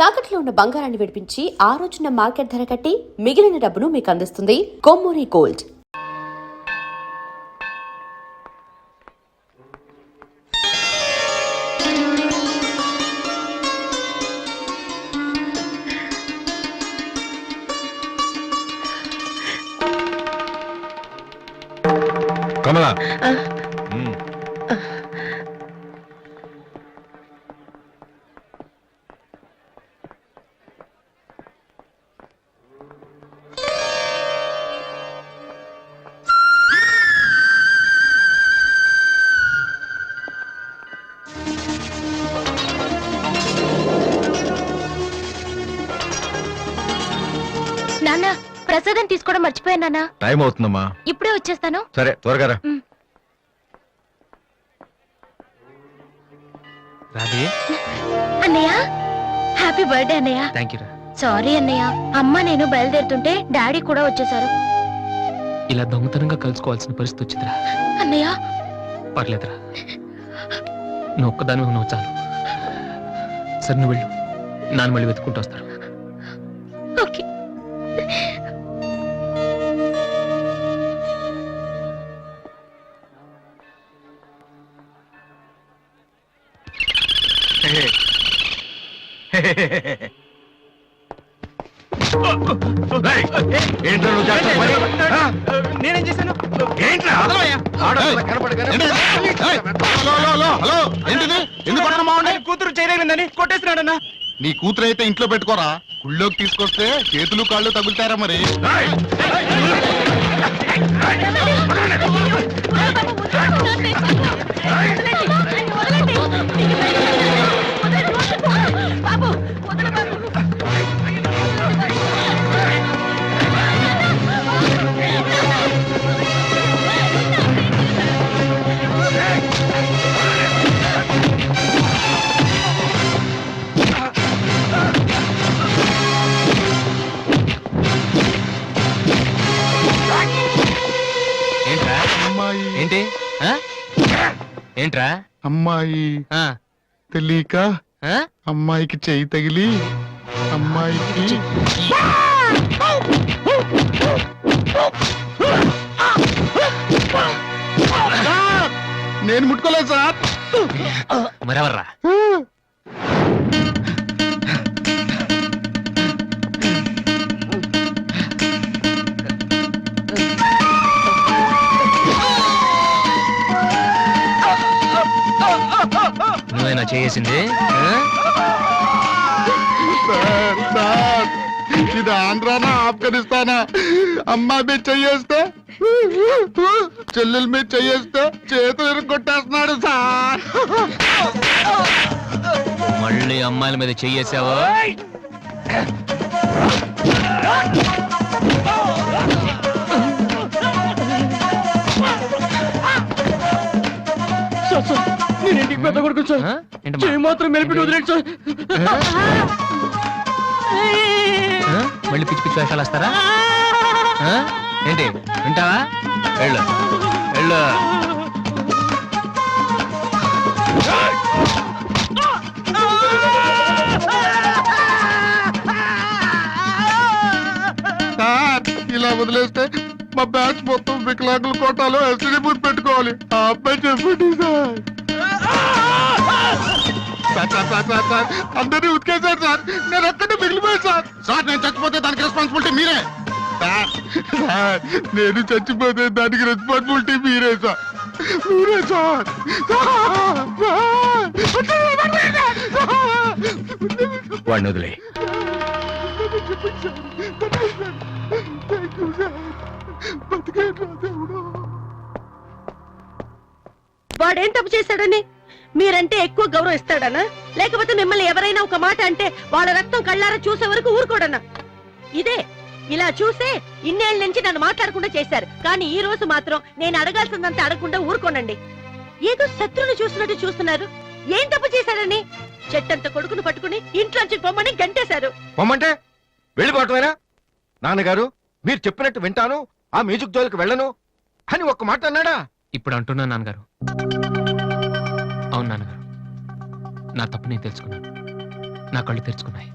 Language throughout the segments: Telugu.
తాకట్లో ఉన్న బంగారాన్ని విడిపించి ఆ రోజున మార్కెట్ ధర కట్టి మిగిలిన డబ్బును మీకు అందిస్తుంది కొమ్మూరి గోల్డ్. కమలా నాన్న ప్రసాదం తీసుకోవడం మర్చిపోయాను నాన్న. టైం అవుతుందమ్మా. ఇప్పుడే వచ్చేస్తాను. సరే త్వరగా రా. రాధే అన్నయ్య హ్యాపీ బర్త్డే అన్నయ్య. థ్యాంక్ యూ రా. సారీ అన్నయ్య, అమ్మ నేను బయలుదేరుతుంటే డాడీ కూడా వచ్చేసారు. ఇలా దొంగతనంగా కలుసుకోవాల్సిన పరిస్థితి వచ్చిందిరా. అన్నయ్య పర్లేదురా, నువ్వు ఒక్కదాని నువ్వు చాలు. సరే నువ్వు వెళ్ళు, నాన్న మళ్ళీ వెతుక్కుంటూ వస్తారు. ఓకే. నేనేం చేశాను? కూతురు చేయలేదని కొట్టేస్తున్నాడన్నా. నీ కూతురు అయితే ఇంట్లో పెట్టుకోరా, గుళ్ళోకి తీసుకొస్తే చేతులు కాళ్ళు తగులుతారా మరి. ఏంటి ఏంట్రా అమ్మాయి తెలియక అమ్మాయికి చెయ్యి తగిలి అమ్మాయికి నేను ముట్టుకోలేదు సార్. మరెవర్రా? నువ్వేనా చేసింది? ఇది ఆంధ్రానా ఆఫ్ఘనిస్తానా? అమ్మాయి మీద చెయ్యేస్తే చెల్లెల మీద చెయ్యేస్తే చేతులు కొట్టేస్తున్నాడు సార్. మళ్ళీ అమ్మాయిల మీద చెయ్యేసావా? నేను ఇంటికి పెద్ద కొడుకు సార్, చేయి మాత్రం మెలిపి వదిలేడు సార్. మళ్ళీ పిచ్చి పిచ్చి వేషాలు వస్తారా ఏంటి? వింటావా? వెళ్ళు వెళ్ళు. ఇలా వదిలేస్తే మా బ్యాచ్ మొత్తం వికలాంగుల కోటాలో ఎస్టీడీ బూత్ పెట్టుకోవాలి. ఆ అబ్బాయి చెప్పండి సార్. అందరినీ ఉతికేశారు సార్, నేను ఒక్కడే మిగిలిపోయాను సార్. సార్ నేను చచ్చిపోతే దానికి రెస్పాన్సిబిలిటీ మీరే సార్. నేను చచ్చిపోతే దానికి రెస్పాన్సిబిలిటీ మీరే సార్. మీరే సార్. వాడిని వదిలే. వాడేం తప్పు చేశాడని మీరంటే ఎక్కువ గౌరవం ఇస్తాడనా, లేకపోతే మిమ్మల్ని ఎవరైనా ఒక మాట అంటే వాళ్ళ రక్తం కళ్ళారా చూసే వరకు ఊరుకోడన్నా? ఇదే ఇలా చూసే ఇన్నేళ్ళ నుంచి నన్ను మాట్లాడకుండా చేశారు, కానీ ఈ రోజు మాత్రం నేను అడగాల్సిందంతా అడగకుండా ఊరుకోనండి. ఏదో శత్రువుని చూస్తున్నట్టు చూస్తున్నారు. ఏం తప్పు చేశాడని చెట్టంత కొడుకును పట్టుకుని ఇంట్లోంచి పొమ్మని గంటేశారు. పొమ్మంటే వెళ్ళిపోవటమేనా? నాన్నగారు మీరు చెప్పినట్టు వింటాను, ఆ మ్యూజిక్ జోలికి వెళ్ళను అని ఒక్క మాట అన్నాడా? ఇప్పుడు అంటున్నా నాన్నగారు. అవును నాన్నగారు, నా తప్పు నేను తెలుసుకున్నాను. నా కళ్ళు తెరుచుకున్నాయి.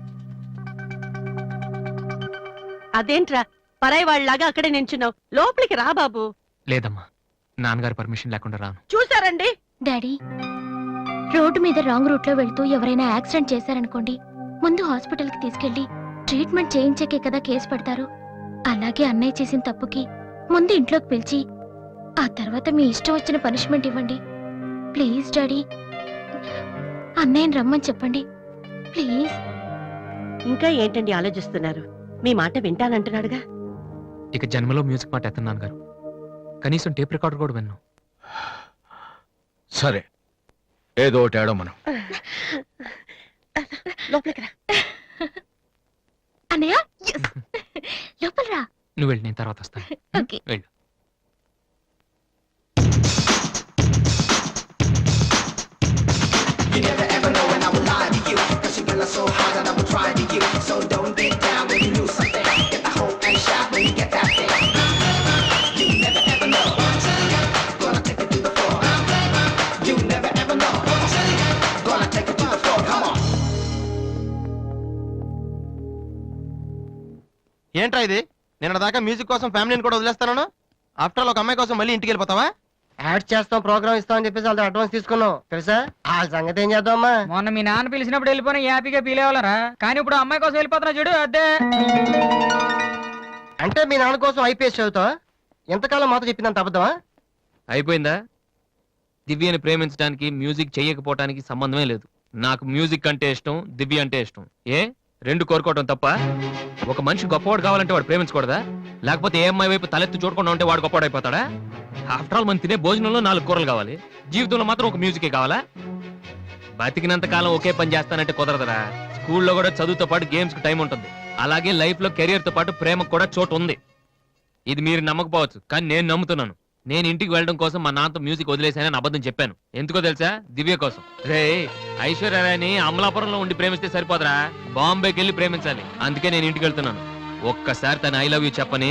అదేంట్రా పరాయి వాళ్ళలాగా అక్కడే నించున్నావు, లోపలికి రా బాబు. లేదమ్మా, నాన్నగారి పర్మిషన్ లేకుండా రాను. చూసారండి, డాడీ, రోడ్డు మీద రాంగ్ రూట్ లో వెళ్తూ ఎవరైనా యాక్సిడెంట్ చేశారనుకోండి, ముందు హాస్పిటల్ కి తీసుకెళ్లి ట్రీట్మెంట్ చేయించాకే కదా కేసు పెడతారు. అలాగే అన్నయ్య చేసిన తప్పుకి ముందు ఇంట్లోకి పిలిచి ఆ తర్వాత మీ ఇష్టం వచ్చిన పనిష్మెంట్ ఇవ్వండి. ప్లీజ్ డాడీ, అన్నయ్యని రమ్మని చెప్పండి ప్లీజ్. ఇంకా ఏంటండి ఆలోచిస్తున్నారు? మీ మాట వింటానంటున్నాడుగా. ఇక జన్మలో మ్యూజిక్ మాట ఎత్తను నాన్నగారు. కనీసం టేప్ రికార్డర్ కూడా విన్ను. సరే, ఏదో తేడా మనం. లోపలికి రా. అన్నయ్య లోపల రా. నువ్వు వెళ్ళి, నేను తర్వాత వస్తాను. ఓకే. వెళ్ళు. ఏంట్రా ఇది? నిన్న దాకా మ్యూజిక్ కోసం ఫ్యామిలీని కూడా వదిలేస్తాను. ఆఫ్టర్ ఆల్ ఒక అమ్మాయి కోసం మళ్ళీ ఇంటికి వెళ్ళిపోతావా? యాడ్ చేస్తాం, ప్రోగ్రామ్ ఇస్తాం అని చెప్పేసి వాళ్ళతో అడ్వాన్స్ తీసుకున్నాం తెలుసా. ఆ సంగతి ఏం చేద్దామా? మొన్న మీ నాన్న పిలిచినప్పుడు వెళ్ళిపోయినా హ్యాపీగా ఫీల్ అవ్వాలరా, కానీ ఇప్పుడు అమ్మాయి కోసం వెళ్ళిపోతున్నా చూడు అదే. అంటే మీ నాన్న కోసం ఐపీఎస్ చదువుతావా? ఎంతకాలం మాతో చెప్పిందంత అబద్ధమా? అయిపోయిందా? దివ్యని ప్రేమించడానికి మ్యూజిక్ చెయ్యకపోవటానికి సంబంధమే లేదు. నాకు మ్యూజిక్ అంటే ఇష్టం, దివ్య అంటే ఇష్టం. ఏ రెండు కోరుకోవటం తప్ప? ఒక మనిషి గొప్పవాడు కావాలంటే వాడు ప్రేమించకూడదా? లేకపోతే ఏ అమ్మాయి వైపు తలెత్తి చూడకుండా ఉంటే వాడు గొప్పవాడు అయిపోతాడా? ఆఫ్టర్ ఆల్ మనం తినే భోజనంలో 4 కూరలు కావాలి, జీవితంలో మాత్రం ఒక మ్యూజికే కావాలా? బతికినంత కాలం ఒకే పని చేస్తానంటే కుదరదరా. స్కూల్లో కూడా చదువుతో పాటు గేమ్స్ కి టైం ఉంటుంది. అలాగే లైఫ్ లో కెరియర్ తో పాటు ప్రేమకు కూడా చోటు ఉంది. ఇది మీరు నమ్మకపోవచ్చు, కానీ నేను నమ్ముతున్నాను. నేను ఇంటికి వెళ్ళడం కోసం మా నాన్నతో మ్యూజిక్ వదిలేసానని అబద్ధం చెప్పాను. ఎందుకో తెలుసా? దివ్య కోసం. రే, ఐశ్వర్యరాయని అమలాపురంలో ఉండి ప్రేమిస్తే సరిపోదరా, బాంబేకి వెళ్ళి ప్రేమించాలి. అందుకే నేను ఇంటికి వెళ్తున్నాను. ఒక్కసారి తన ఐ లవ్ యూ చెప్పని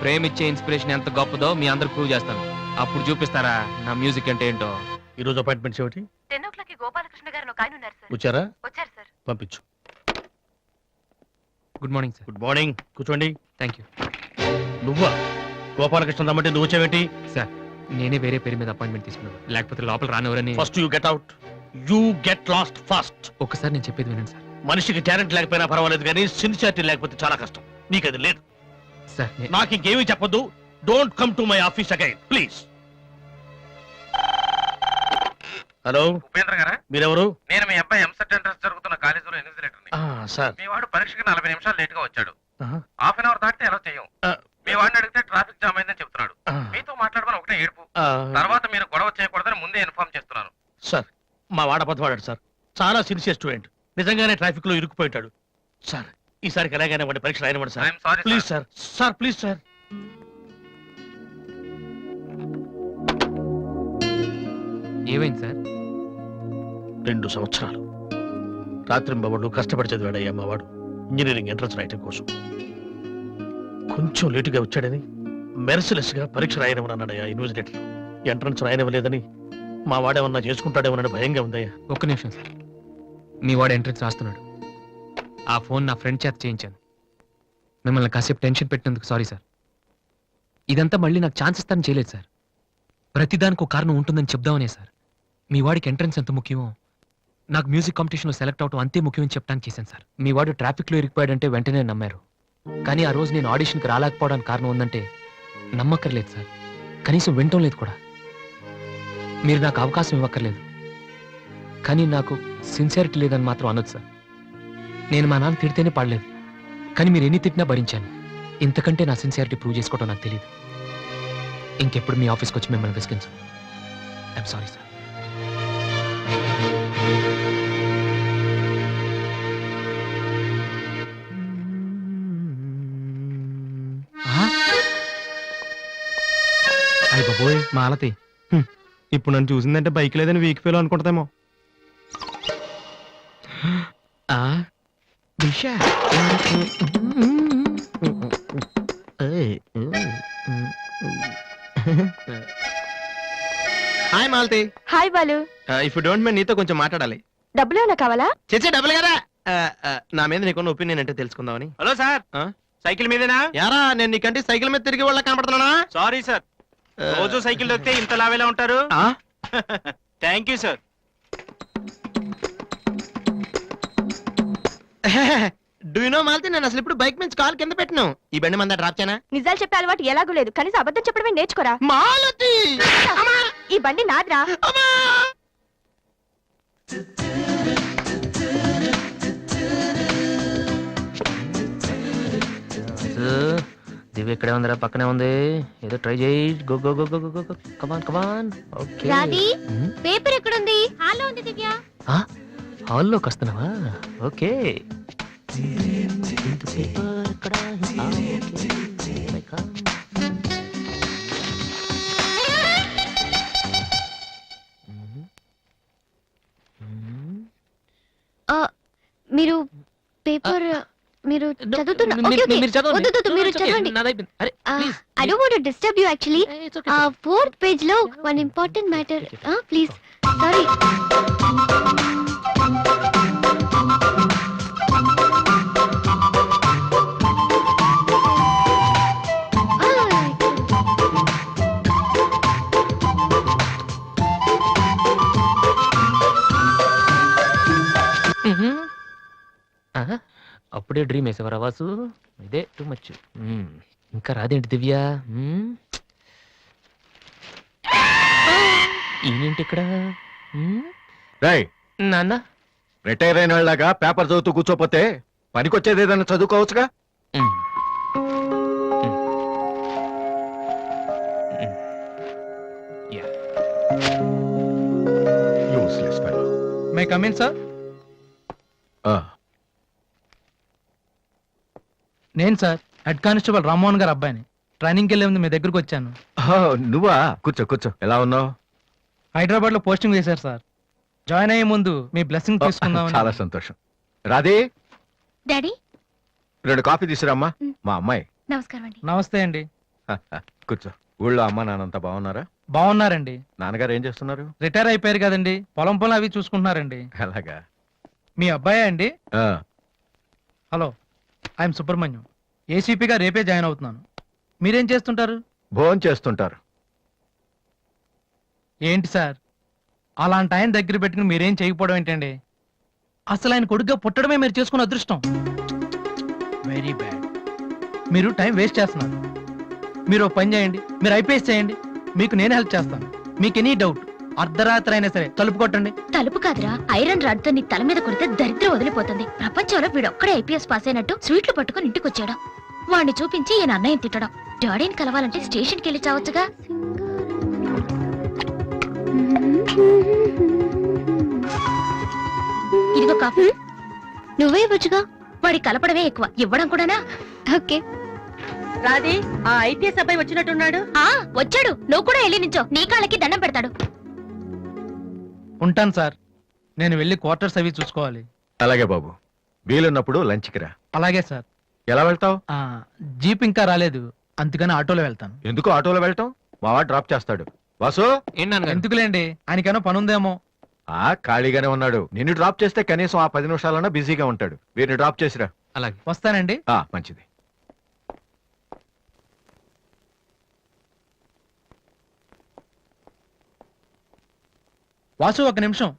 ప్రేమిచ్చే ఇన్స్పిరేషన్ ఎంత గొప్పదో మీ అందరు ప్రూవ్ చేస్తాను. అప్పుడు చూపిస్తారా నా మ్యూజిక్ అంటే ఏంటో. ఈ రోజు అపాయింట్మెంట్స్ ఏమిటి? 10 o'clock గోపాలకృష్ణ గారు ఒక ఆయన ఉన్నారు సార్. వచ్చారా? వచ్చారు సార్. పంపించు. Good morning sir. Good morning, కూర్చోండి. థ్యాంక్ యూ నువ్వా? గోపాలకృష్ణ రమ్మంటే నువ్వు వచ్చావేంటి? సార్. నేనే వేరే పేరు మీద అపాయింట్మెంట్ తీసుకున్నాను, లేకపోతే లోపల రానివరని. First you get out. You get lost fast. ఒక్కసారి నేను చెప్పేది వినండి సార్. మనిషికి టాలెంట్ లేకపోయినా పర్వాలేదు, కానీ సిన్సియారిటీ లేకపోతే చాలా కష్టం. నీకు అది లేదు. సార్ నాకు ఇంకేమీ చెప్పొద్దు. Don't come to my office again please. Hello, Upendra గారా? మీరెవరు? నేను మీ అబ్బాయి ఎంసెట్ ఎంట్రన్స్ జరుగుతున్న కాలేజీలో ఇన్విజిలేటర్ని. సార్. మీ వాడు పరీక్షకి 40 నిమిషాలు లేట్ గా వచ్చాడు. ఆహా. హాఫ్ అన్ అవర్ దాటితే ఎలా చేయం. మీ వాడిని అడిగితే ట్రాఫిక్ జామ్ అయిందని చెప్తున్నాడు. ఆ. మీతో మాట్లాడమని ఒకటే ఏడుపు. ఆ, తర్వాత మీరు గొడవ చేయకూడదని ముందే ఇన్ఫార్మ్ చేస్తున్నాను. సార్, మా వాడ అబద్ధపడాడు సార్. చాలా సిన్సియర్ స్టూడెంట్. నిజంగానే ట్రాఫిక్ లో ఇరుక్కుపోయింటాడు సార్. ఈసారికి ఎలాగైనా వాడి పరీక్ష రాయనివ్వండి sir. I'm sorry please sir. Sir please sir. ఏమైంది సార్? 2 సంవత్సరాలు రాత్రింబవళ్ళు కష్టపడి చదివాడయ్యా మా వాడు ఇంజనీరింగ్ ఎంట్రన్స్ రాయటం కోసం. కొంచెం లేటుగా వచ్చాడని మెర్సిలెస్ గా పరీక్ష రాయనివ్వనన్నాడయ్యా ఇన్విజిలేటర్. ఎంట్రన్స్ రాయనివ్వలేదని మా వాడేమన్నా చేసుకుంటాడేమోనని భయంగా ఉందయ్యా. ఒక్క నిమిషం సార్. మీ వాడు ఎంట్రన్స్ రాస్తున్నాడు. ఆ ఫోన్ నా ఫ్రెండ్ చేత చేయించాను. మిమ్మల్ని కాసేపు టెన్షన్ పెట్టినందుకు సారీ సార్. ఇదంతా మళ్ళీ నాకు ఛాన్స్ ఇస్తానని చేయలేదు సార్. ప్రతిదానికి ఒక కారణం ఉంటుందని చెప్దామనే సార్. మీ వాడికి ఎంట్రన్స్ ఎంత ముఖ్యమో నాకు మ్యూజిక్ కాంపిటీషన్లో సెలెక్ట్ అవడం అంతే ముఖ్యమని చెప్పడానికి చేశాను సార్. మీ వాడు ట్రాఫిక్లో ఇరికిపోయాడంటే వెంటనే నమ్మారు. కానీ ఆ రోజు నేను ఆడిషన్కి రాలేకపోవడానికి కారణం ఉందంటే నమ్మక్కర్లేదు సార్. కనీసం వినటం లేదు కూడా. మీరు నాకు అవకాశం ఇవ్వక్కర్లేదు, కానీ నాకు సిన్సియారిటీ లేదని మాత్రం అనొచ్చు సార్. నేను మా నాన్న తిడితేనే పాడలేదు, కానీ మీరు ఎన్ని తిట్టినా భరించాను. ఇంతకంటే నా సిన్సియారిటీ ప్రూవ్ చేసుకోవడం నాకు తెలియదు. ఇంకెప్పుడు మీ ఆఫీస్కి వచ్చి మిమ్మల్ని విసిగించను. I'm sorry sir. అయ్య బాబోయ్ మాలతి, ఇప్పుడు నన్ను చూసిందంటే బైక్ లేదని వీక్ ఫీల్ అనుకుంటామేమో. Hi Malathi. Hi Balu, if you don't mind నీతో కొంచెం మాట్లాడాలి. డబ్బులు ఏమైనా కావాలా? చేసే డబ్బులు కదా. నా మీద నీకున్న ఒపీనియన్ అంటే తెలుసుకుందామని. Hello sir. సైకిల్ మీదేనా యారా నేను నీకంటే సైకిల్ మీద తిరిగి వాళ్ళ కనపడుతున్నానా సారీ సార్ రోజు సైకిల్ దొరికితే ఇంత లావేలా ఉంటారు thank you sir do you know Malti నేను అసలు ఇప్పుడు బైక్ మీద కాల్ కింద పెట్టినాను ఈ బండి మంద డ్రాప్ చేయనా నిజాలు చెప్పే అలవాటు ఎలాగూ లేదు కనీసం అబద్ధం చెప్పడమే నేర్చుకోరా మాలతి ఈ బండి నాదిరా దివ్య ఇక్కడే ఉందిరా, పక్కనే ఉంది. ఏదో ట్రై చేయి. Go go go go go go come on come on. Okay. Radhi paper ఎక్కడుంది? హాల్లో ఉంది దివ్య. హాల్లోకి వస్తున్నావా? ఓకే. పేపర్ ఎక్కడ? మీరు పేపర్ మీరు చదువుతున్న ఓకే ఓకే వద్దు మీరు చదవండి. I don't want to disturb you actually. Fourth page లో one important matter. Please. Sorry. అప్పుడే డ్రీమ్ వేసేవారా వాసు? ఇదే టూ మచ్. ఇంకా రాదేంటి దివ్య? ఈయనేంటి ఇక్కడ? నాన్న రిటైర్ అయిన వాళ్ళగా పేపర్ చదువుతూ కూర్చోపోతే పనికొచ్చేది ఏదైనా చదువుకోవచ్చుగా. Useless fellow. May come in sir. నేను సార్ హెడ్ కానిస్టేబుల్ రామ్మోహన్ గారు అబ్బాయిని. ట్రైనింగ్కి వెళ్ళే ముందు మీ దగ్గరకు వచ్చాను. నువ్వా? కూర్చో కూర్చో. ఎలా ఉన్నావు? హైదరాబాద్ లో పోస్టింగ్ వేశారు సార్. జాయిన్ అయ్యే ముందు మీ బ్లెస్సింగ్ తీసుకుందాం. చాలా సంతోషం. రాధే డాడీ 2 కాఫీ తీసుకురామ్మా. మా అమ్మాయి. నమస్కారం అండి. నమస్తే అండి. కూర్చో. ఊళ్ళో అమ్మ నాన్నంతా బాగున్నారా? బాగున్నారండి. నాన్నగారు ఏం చేస్తున్నారు? రిటైర్ అయిపోయారు కదండి, పొలం పొలం అవి చూసుకుంటున్నారండి. అలాగా. మీ అబ్బాయి అండి? ఆ, హలో, ఐఎమ్ సుబ్రహ్మణ్యం. ఏసీపీగా రేపే జాయిన్ అవుతున్నాను. మీరేం చేస్తుంటారు? భోజనం చేస్తుంటారు. ఏంటి సార్ అలాంటి ఆయన దగ్గర పెట్టుకుని మీరేం చేయకపోవడం ఏంటండి? అసలు ఆయన కొడుగ్గా పుట్టడమే మీరు చేసుకున్న అదృష్టం. Very bad. మీరు టైం వేస్ట్ చేస్తున్నారు. మీరు ఒక పని చేయండి, మీరు ఐపీఎస్ చేయండి, మీకు నేను హెల్ప్ చేస్తాను. మీకు ఎనీ డౌట్ అర్ధరాత్రి అయినా సరే తలుపు కొట్టండి. తలుపు కాదురా, ఐరన్ రాడ్ తో నీ తల మీద కొడితే దరిద్రం వదిలిపోతుంది. ప్రపంచంలో వీడొక్కడే ఐపీఎస్ పాస్ అయినట్టు స్వీట్లు పట్టుకుని ఇంటికి వచ్చాడు. వాడిని చూపించి ఈయన అన్నయ్య తిట్టడం. డాడీని కలవాలంటే స్టేషన్కి వెళ్ళి చావచ్చుగా. ఇదిగో కాఫీ. నువ్వే ఇవ్వచ్చుగా. వాడి కలపడమే ఎక్కువ, ఇవ్వడం కూడానా? ఓకే. రాధి ఆ ఐపీఎస్ అబ్బాయి వచ్చినట్టున్నాడు. వచ్చాడు. నువ్వు కూడా వెళ్ళి నించో, నీ కాళ్ళకి దండం పెడతాడు. ఉంటాను సార్, నేను వెళ్ళి క్వార్టర్స్ అవి చూసుకోవాలి. అలాగే బాబు. వీలున్నప్పుడు లంచ్కి రా. అలాగే సార్. ఎలా వెళ్తావు? జీప్ ఇంకా రాలేదు, అందుకని ఆటోలో వెళ్తాను. ఎందుకు ఆటోలో వెళ్ళటం? మావా డ్రాప్ చేస్తాడు. వాసు ఎందుకులేండి, ఆయనకేమో పని ఉందేమో. ఖాళీగానే ఉన్నాడు. నిన్ను డ్రాప్ చేస్తే కనీసం ఆ 10 నిమిషాలన్నా బిజీగా ఉంటాడు. వీరిని డ్రాప్ చేసిరా. అలాగే. వస్తానండి. మంచిది. వాసు ఒక నిమిషం.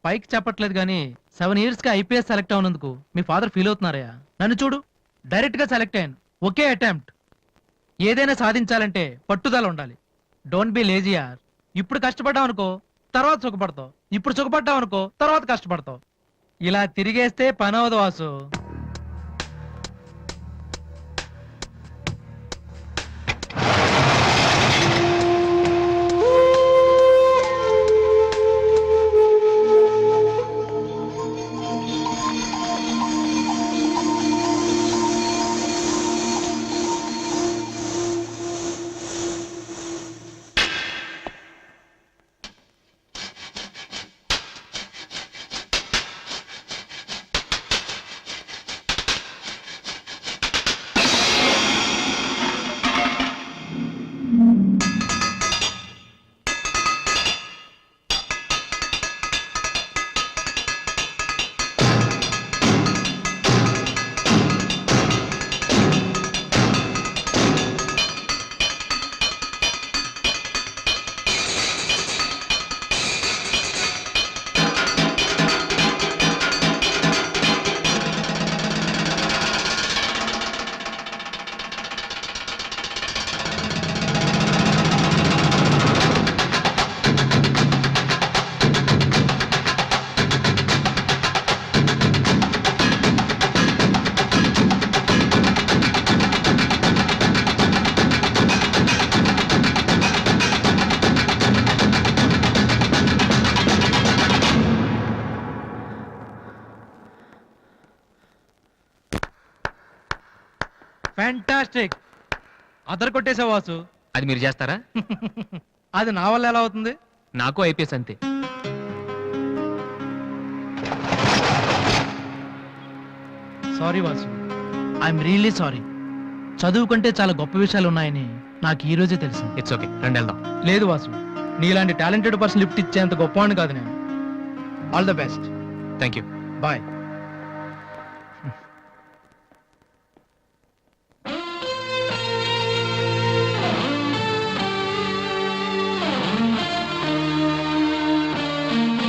పైకి చెప్పట్లేదు కానీ 7 years గా ఐపీఎస్ సెలెక్ట్ అవునందుకు మీ ఫాదర్ ఫీల్ అవుతున్నారయ్యా. నన్ను చూడు, డైరెక్ట్ గా సెలెక్ట్ అయ్యాను. ఒకే అటెంప్ట్. ఏదైనా సాధించాలంటే పట్టుదల ఉండాలి. డోంట్ బి లేజీ యార్. ఇప్పుడు కష్టపడ్డావు అనుకో, తర్వాత సుఖపడతావు. ఇప్పుడు సుఖపడ్డావు అనుకో, తర్వాత కష్టపడతావు. ఇలా తిరిగేస్తే పని అవదు వాసు. ఫ్యాంటాస్టిక్. అదర్ కొట్టేసావు వాసు. అది మీరు చేస్తారా? అది నా వల్ల ఎలా అవుతుంది? నాకు ఐపీఎస్ అంతే. Sorry Vasu, I'm really sorry. చదువు కంటే చాలా గొప్ప విషయాలు ఉన్నాయని నాకు ఈ రోజే తెలిసింది. ఇట్స్ ఓకే, రండి వెళ్దాం. లేదు వాసు, నీలాంటి టాలెంటెడ్ పర్సన్ లిఫ్ట్ ఇచ్చేంత గొప్పవాడిని కాదు నేను. All the best. Thank you. Bye.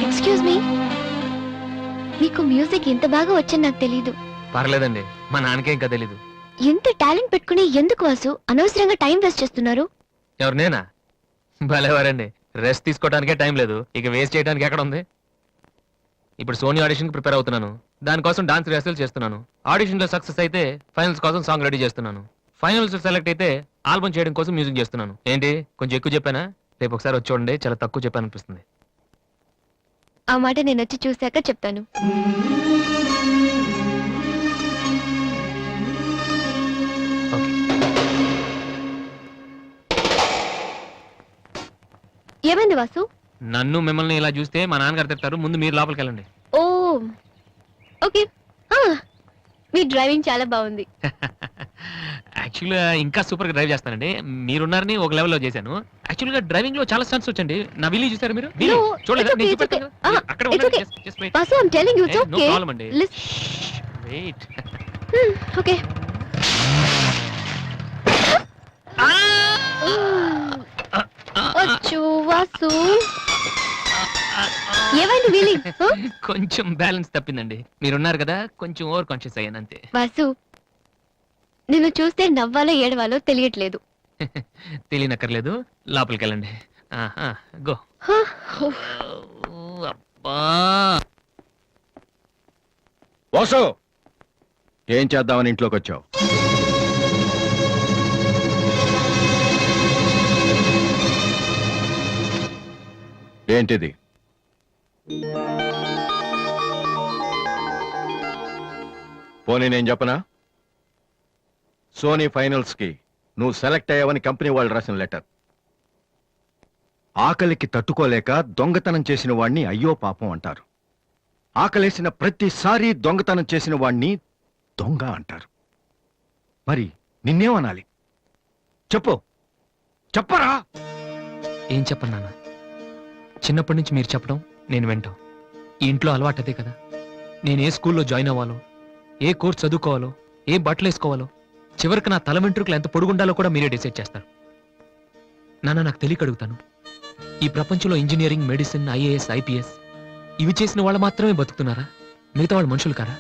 Excuse me, మీకు మ్యూజిక్ ఇంత బాగా వచ్చని నాకు తెలీదు. పర్లేదండి, మా నాన్నకే ఇంకా తెలీదు. ఎంత టాలెంట్ పెట్టుకుని ఎందుకు వాసు అనవసరంగా టైం వేస్ట్ చేస్తున్నారు? ఎవరు, నేనా? భలేవారండి, రెస్ట్ తీసుకోవడానికే టైం లేదు, ఇక వేస్ట్ చేయడానికి ఎక్కడ ఉంది? ఇప్పుడు సోనీ ఆడిషన్కి ప్రిపేర్ అవుతున్నాను, దానికోసం డాన్స్ రిహర్సల్ చేస్తున్నాను. ఆడిషన్లో సక్సెస్ అయితే ఫైనల్స్ కోసం సాంగ్ రెడీ చేస్తున్నాను. ఫైనల్స్ సెలెక్ట్ అయితే ఆల్బమ్ చేయడం కోసం మ్యూజిక్ చేస్తున్నాను. ఏంటి కొంచెం ఎక్కువ చెప్పానా? రేపు ఒకసారి వచ్చి చూడండి, చాలా తక్కువ చెప్పాను అనిపిస్తుంది. ఆ మాట నేను వచ్చి చూశాక చెప్తాను. ఓకే. ఏమైంది వాసు? నన్ను మిమ్మల్ని ఇలా చూస్తే మా నాన్నగారు తిడతారు, ముందు మీరు లోపలికి వెళ్ళండి. ఓ ఓకే. మీ డ్రైవింగ్ చాలా బాగుంది. యాక్చువల్గా ఇంకా సూపర్ గా డ్రైవ్ చేస్తానండి. మీరున్నారని ఒక లెవెల్లో చేశాను. యాక్చువల్గా డ్రైవింగ్ లో చాలా స్టన్స్ వచ్చండి. నా వీలు చూసారు మీరు? No, చూడలేదా? it's okay, నేను it's చూపెడతాను. okay. అక్కడ It's ఉండండి. okay. Just wait. Vasu, I'm telling you it's No okay. problem అండి. Wait. ఓకే. అచ్చో వాసు, ఏమైంది వీలి? కొంచెం బ్యాలెన్స్ తప్పిందండి. మీరున్నారు కదా, కొంచెం ఓవర్ కాన్షియస్ అయ్యాను అంతే. వాసు, నిన్ను చూస్తే నవ్వాలో ఏడవాలో తెలియట్లేదు. తెలియనక్కర్లేదు, లోపలికి వెళ్ళండి. గో. అబ్బా, వాసు, ఏం చేద్దామని ఇంట్లోకి వచ్చావు? ఏంటిది? పోనీ నేను చెప్పనా? సోనీ ఫైనల్స్ కి నువ్వు సెలెక్ట్ అయ్యావని కంపెనీ వాళ్ళు రాసిన లెటర్. ఆకలికి తట్టుకోలేక దొంగతనం చేసిన వాణ్ణి అయ్యో పాపం అంటారు. ఆకలేసిన ప్రతిసారి దొంగతనం చేసిన వాణ్ణి దొంగ అంటారు. మరి నిన్నేమనాలి? చెప్పు, చెప్పరా? ఏం చెప్పను నాన్న? చిన్నప్పటి నుంచి మీరు చెప్పడం నేను వింటాం. ఈ ఇంట్లో అలవాటు అదే కదా. నేను ఏ స్కూల్లో జాయిన్ అవ్వాలో, ఏ కోర్స్ చదువుకోవాలో, ఏ బట్టలు వేసుకోవాలో, చివరికి నా తల వెంట్రుకలు ఎంత పొడుగుండాలో కూడా మీరే డిసైడ్ చేస్తారు. నాన్న, నాకు తెలియక అడుగుతాను, ఈ ప్రపంచంలో ఇంజనీరింగ్, మెడిసిన్, ఐఏఎస్, ఐపీఎస్ ఇవి చేసిన వాళ్ళు మాత్రమే బతుకుతున్నారా? మిగతా వాళ్ళు మనుషులు కారా?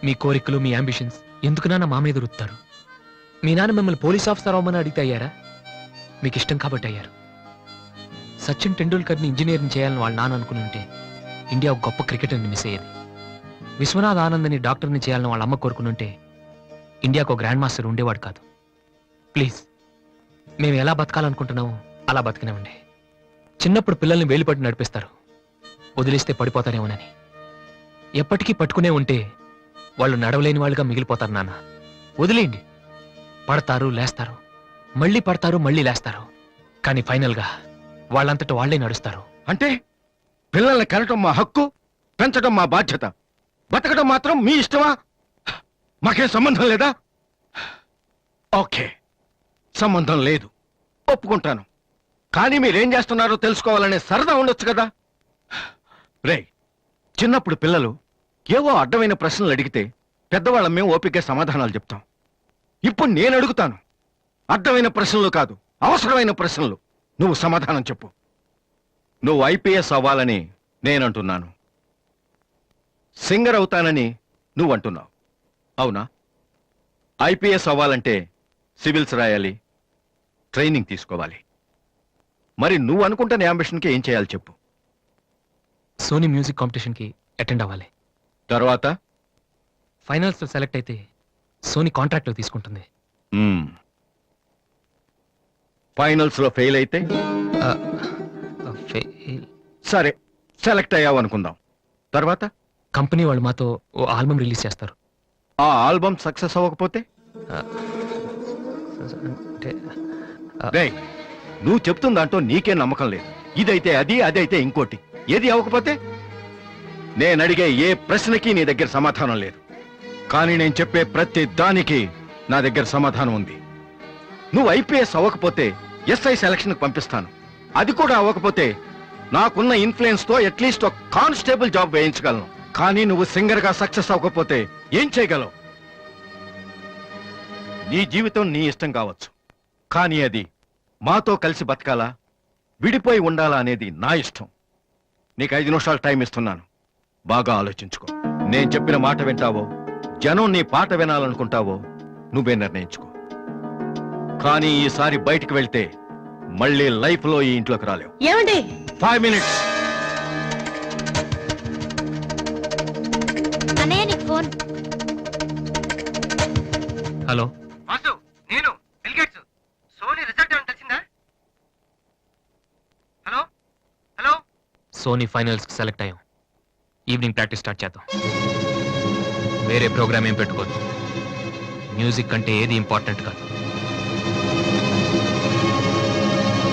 మీ కోరికలు, మీ అంబిషన్స్ ఎందుకు నాన్న మా మీద రుత్తారు? మీ నాన్న మిమ్మల్ని పోలీస్ ఆఫీసర్ అవ్వమని అడిగితే అయ్యారా? మీకు ఇష్టం కాబట్టి అయ్యారు. సచిన్ టెండూల్కర్ని ఇంజనీరింగ్ చేయాలని వాళ్ళ నాన్న అనుకుని ఉంటే ఇండియా ఒక గొప్ప క్రికెటర్ని మిస్ అయ్యేది. విశ్వనాథ్ ఆనంద్ని డాక్టర్ని చేయాలని వాళ్ళ అమ్మ కోరుకుని ఉంటే ఇండియాకు ఒక గ్రాండ్ మాస్టర్ ఉండేవాడు కాదు. ప్లీజ్, మేము ఎలా బతకాలనుకుంటున్నామో అలా బతికినామండి. చిన్నప్పుడు పిల్లల్ని వేలిపట్టి నడిపిస్తారు, వదిలేస్తే పడిపోతారేమోనని. ఎప్పటికీ పట్టుకునే ఉంటే వాళ్ళు నడవలేని వాళ్ళుగా మిగిలిపోతారు. నాన్న, వదిలేయండి. పడతారు, లేస్తారు, మళ్ళీ పడతారు, మళ్ళీ లేస్తారు, కానీ ఫైనల్గా వాళ్ళంతట వాళ్లే నడుస్తారు. అంటే పిల్లల్ని కనటం మా హక్కు, పెంచడం మా బాధ్యత, బతకడం మాత్రం మీ ఇష్టమా? మాకేం సంబంధం లేదా? ఓకే, సంబంధం లేదు, ఒప్పుకుంటాను. కానీ మీరేం చేస్తున్నారో తెలుసుకోవాలనే సరదా ఉండొచ్చు కదా. రే, చిన్నప్పుడు పిల్లలు ఏవో అడ్డమైన ప్రశ్నలు అడిగితే పెద్దవాళ్ళం మేము ఓపికగా సమాధానాలు చెప్తాం. ఇప్పుడు నేను అడుగుతాను, అడ్డమైన ప్రశ్నలు కాదు, అవసరమైన ప్రశ్నలు. నువ్వు సమాధానం చెప్పు. నువ్వు ఐపీఎస్ అవ్వాలని నేనంటున్నాను, సింగర్ అవుతానని నువ్వంటున్నావు, అవునా? ఐపీఎస్ అవ్వాలంటే సివిల్స్ రాయాలి, ట్రైనింగ్ తీసుకోవాలి. మరి నువ్వు అనుకుంటున్న అంబిషన్కి ఏం చేయాలి చెప్పు. సోనీ మ్యూజిక్ కాంపిటీషన్కి అటెండ్ అవ్వాలి. తర్వాత ఫైనల్స్ సెలెక్ట్ అయితే సోనీ కాంట్రాక్ట్ తీసుకుంటుంది. ఫైనల్స్ లో ఫెయిల్ అయితే సరే, సెలెక్ట్ అయ్యావు అనుకుందాం. తర్వాత కంపెనీ వాళ్ళు మాతో ఓ ఆల్బమ్ రిలీజ్ చేస్తారు. ఆ ఆల్బమ్ సక్సెస్ అవ్వకపోతే అంటే రేయ్, నువ్వు చెప్తున్న దాంట్లో నీకే నమ్మకం లేదు. ఇదైతే అది, అదైతే ఇంకోటి. ఏది అవ్వకపోతే? నేను అడిగే ఏ ప్రశ్నకి నీ దగ్గర సమాధానం లేదు. కానీ నేను చెప్పే ప్రతి దానికి నా దగ్గర సమాధానం ఉంది. నువ్వు ఐపీఎస్ అవ్వకపోతే ఎస్ఐ సెలక్షన్ పంపిస్తాను. అది కూడా అవ్వకపోతే నాకున్న ఇన్ఫ్లుయెన్స్ తో అట్లీస్ట్ ఒక కానిస్టేబుల్ జాబ్ వేయించగలను. కానీ నువ్వు సింగర్ గా సక్సెస్ అవ్వకపోతే ఏం చేయగలవు? నీ జీవితం నీ ఇష్టం కావచ్చు, కానీ అది మాతో కలిసి బతకాలా, విడిపోయి ఉండాలా అనేది నా ఇష్టం. నీకు 5 నిమిషాలు టైం ఇస్తున్నాను. బాగా ఆలోచించుకో. నేను చెప్పిన మాట వింటావో, జనం నీ పాట వినాలనుకుంటావో నువ్వే నిర్ణయించుకో. కానీ ఈసారి బయటికి వెళ్తే మళ్ళీ లైఫ్ లో ఈ ఇంట్లోకి రాలేవు. ఏమండి 5 మినిట్స్. అన్నయ్య నీకు ఫోన్. హలో, వాసు, నేను బిల్ గేట్స్. సోనీ రిజల్ట్ ఏమైనా తెలిసిందా? Hello hello. సోనీ ఫైనల్స్ కి సెలెక్ట్ అయ్యాం. ఈవినింగ్ ప్రాక్టీస్ స్టార్ట్ చేద్దాం. వేరే ప్రోగ్రామ్ ఏం పెట్టుకోవద్దు. మ్యూజిక్ అంటే ఏది ఇంపార్టెంట్ కాదు.